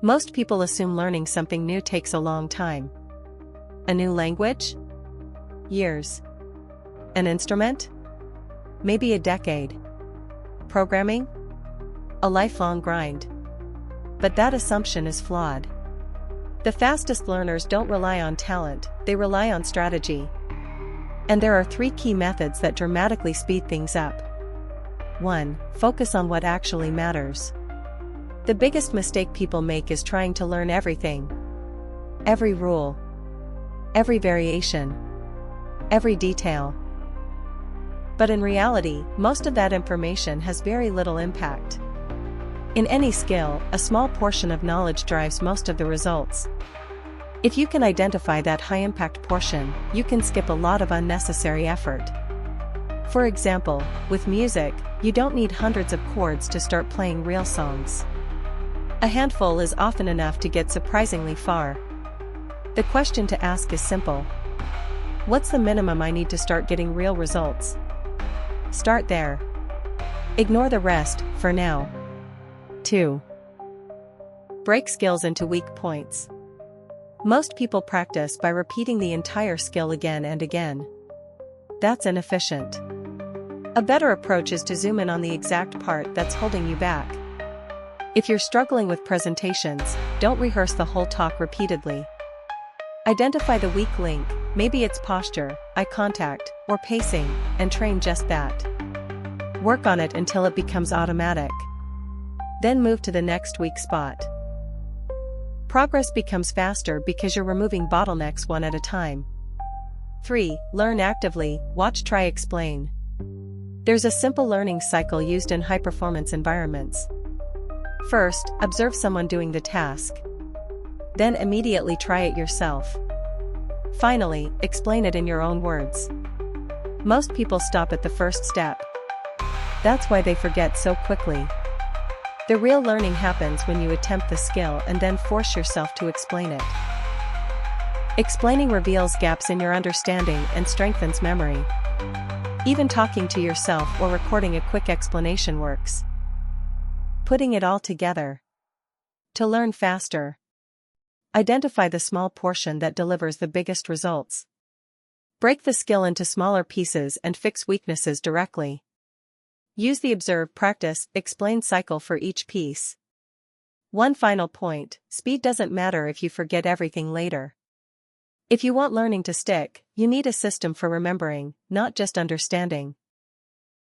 Most people assume learning something new takes a long time. A new language? Years. An instrument? Maybe a decade. Programming? A lifelong grind. But that assumption is flawed. The fastest learners don't rely on talent, they rely on strategy. And there are 3 key methods that dramatically speed things up. 1. Focus on what actually matters. The biggest mistake people make is trying to learn everything. Every rule. Every variation. Every detail. But in reality, most of that information has very little impact. In any skill, a small portion of knowledge drives most of the results. If you can identify that high-impact portion, you can skip a lot of unnecessary effort. For example, with music, you don't need hundreds of chords to start playing real songs. A handful is often enough to get surprisingly far. The question to ask is simple. What's the minimum I need to start getting real results? Start there. Ignore the rest, for now. 2. Break skills into weak points. Most people practice by repeating the entire skill again and again. That's inefficient. A better approach is to zoom in on the exact part that's holding you back. If you're struggling with presentations, don't rehearse the whole talk repeatedly. Identify the weak link, maybe it's posture, eye contact, or pacing, and train just that. Work on it until it becomes automatic. Then move to the next weak spot. Progress becomes faster because you're removing bottlenecks one at a time. 3. Learn actively, watch, try, explain. There's a simple learning cycle used in high-performance environments. First, observe someone doing the task. Then immediately try it yourself. Finally, explain it in your own words. Most people stop at the first step. That's why they forget so quickly. The real learning happens when you attempt the skill and then force yourself to explain it. Explaining reveals gaps in your understanding and strengthens memory. Even talking to yourself or recording a quick explanation works. Putting it all together. To learn faster. Identify the small portion that delivers the biggest results. Break the skill into smaller pieces and fix weaknesses directly. Use the observe, practice, explain cycle for each piece. One final point, speed doesn't matter if you forget everything later. If you want learning to stick, you need a system for remembering, not just understanding.